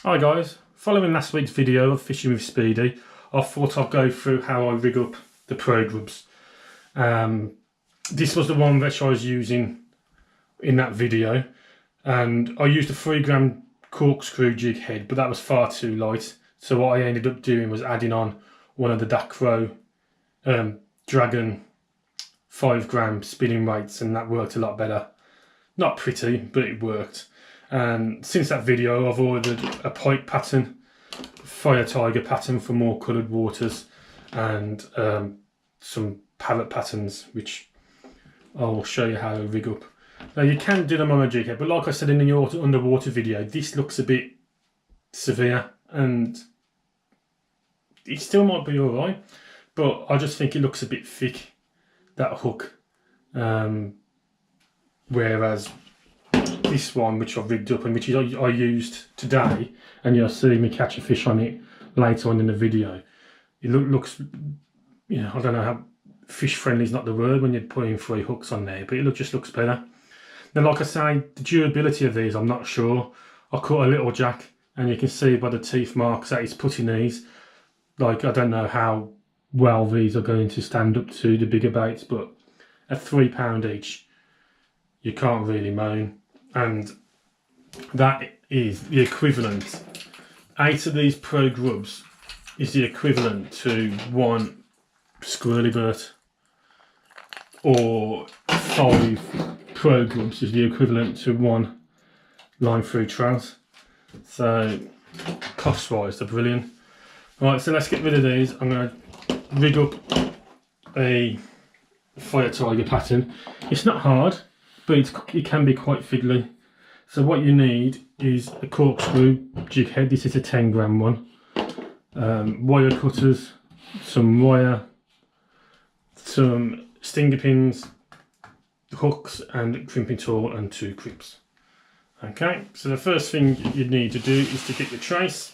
Hi guys, following last week's video of fishing with Speedy, I thought I'd go through how I rig up the Pro Grubs. This was the one which I was using in that video, and I used a 3 gram corkscrew jig head, but that was far too light. So what I ended up doing was adding on one of the Dacro Dragon 5 gram spinning weights, and that worked a lot better. Not pretty, but it worked. And since that video, I've ordered a pike pattern, fire tiger pattern for more coloured waters, and some parrot patterns, which I'll show you how to rig up. Now you can do them on a jig head, but like I said in the underwater video, this looks a bit severe, and it still might be alright, but I just think it looks a bit thick, that hook. Whereas this one, which I've rigged up and which I used today, and you'll see me catch a fish on it later on in the video, it looks, you know, I don't know how fish friendly is not the word when you're putting 3 hooks on there, but it just looks better. Now, like I say, the durability of these, I'm not sure. I caught a little jack, and you can see by the teeth marks that he's putting these. Like, I don't know how well these are going to stand up to the bigger baits, but at £3 each, you can't really moan. And that is the equivalent. 8 of these Pro Grubs is the equivalent to 1 Squirrelybert, or 5 Pro Grubs is the equivalent to 1 line through trout. So cost wise, they're brilliant. Right, so let's get rid of these. I'm going to rig up a fire tiger pattern. It's not hard, but it can be quite fiddly. So what you need is a corkscrew jig head. This is a 10 gram one. Wire cutters, some wire, some stinger pins, hooks, and crimping tool, and 2 crimps. Okay, so the first thing you need to do is to get your trace,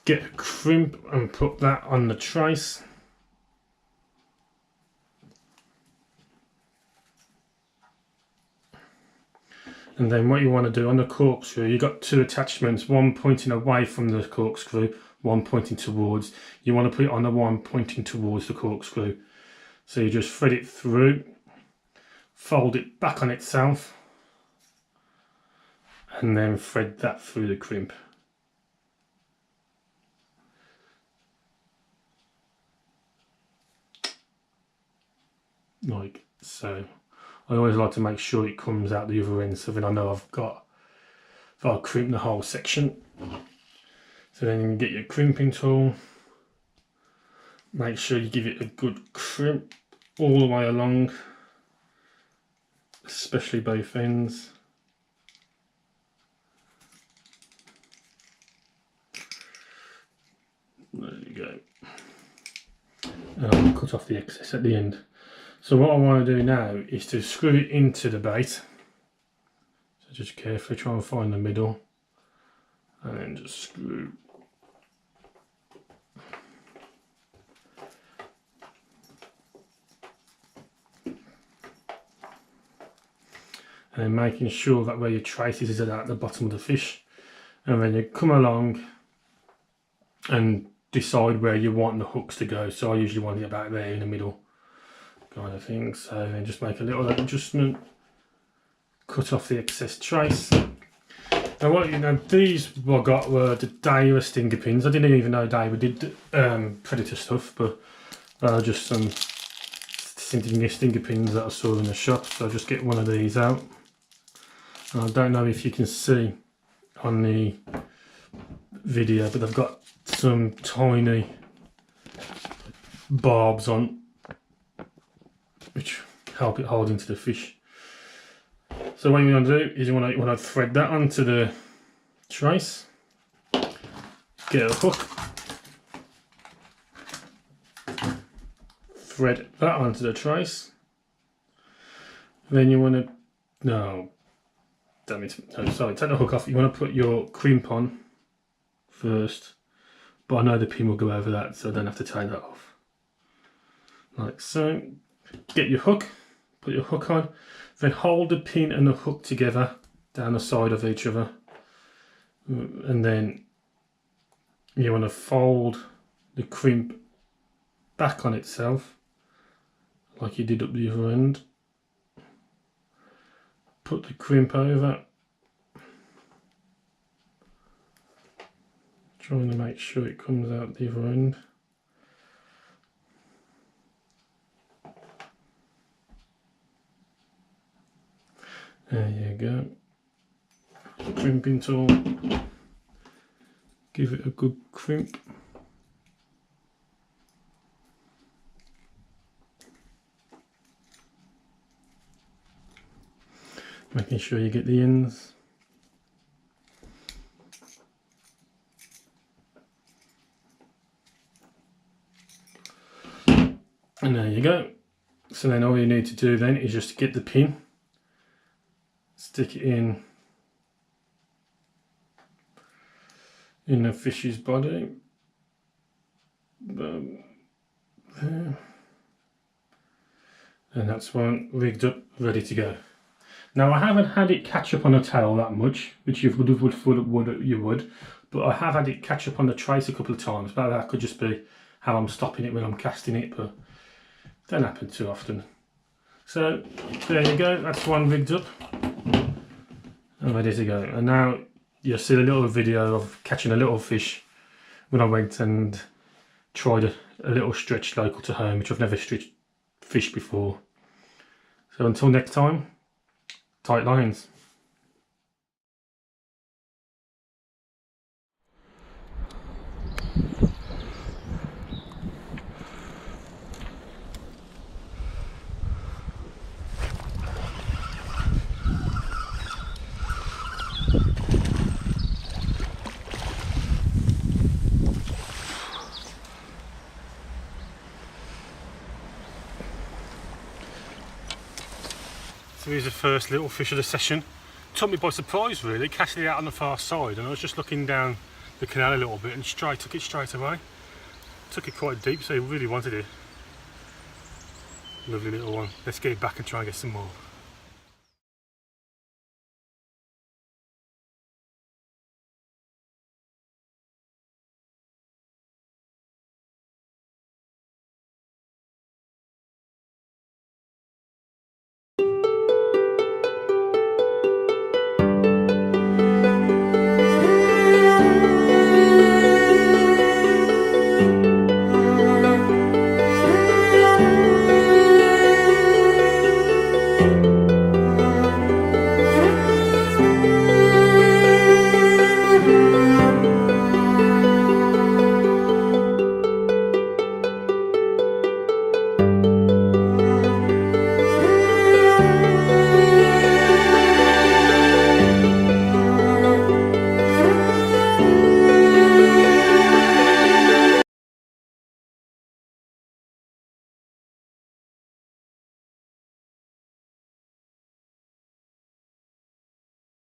get a crimp and put that on the trace. And then what you want to do on the corkscrew, you've got 2 attachments, one pointing away from the corkscrew, one pointing towards. You want to put it on the one pointing towards the corkscrew. So you just thread it through, fold it back on itself, and then thread that through the crimp. Like so. I always like to make sure it comes out the other end, so then I know I've crimped the whole section. So then you get your crimping tool, make sure you give it a good crimp all the way along, especially both ends. There you go. And I'll cut off the excess at the end. So what I want to do now is to screw it into the bait. So just carefully try and find the middle, and then just screw. And then making sure that where your traces is at the bottom of the fish, and then you come along and decide where you want the hooks to go. So I usually want it about there in the middle, kind of thing. So then just make a little adjustment, cut off the excess trace. Now what these I got were the Daiwa stinger pins. I didn't even know Daiwa did predator stuff, but just some stinger pins that I saw in the shop. So I'll just get one of these out. And I don't know if you can see on the video, but they've got some tiny barbs on, which help it hold into the fish. So what you want to do is you want to thread that onto the trace, get a hook, thread that onto the trace, then you want to, no, damn it, no, sorry, take the hook off. You want to put your crimp on first, but I know the pin will go over that, so I don't have to take that off. Like so. Get your hook, put your hook on, then hold the pin and the hook together down the side of each other. and then you want to fold the crimp back on itself like you did up the other end. Put the crimp over, trying to make sure it comes out the other end. There you go. Crimping tool, give it a good crimp. Making sure you get the ends. And there you go. So then all you need to do then is just get the pin, stick it in the fish's body. There. And that's one rigged up, ready to go. Now I haven't had it catch up on the tail that much, which you would, but I have had it catch up on the trace a couple of times. But that could just be how I'm stopping it when I'm casting it, but it don't happen too often. So there you go, that's one rigged up and ready to go. And now you'll see a little video of catching a little fish when I went and tried a little stretch local to home, which I've never stretched fish before. So until next time, tight lines. So here's the first little fish of the session. Took me by surprise really, casting it out on the far side, and I was just looking down the canal a little bit and took it straight away. Took it quite deep, so he really wanted it. Lovely little one. Let's get it back and try and get some more.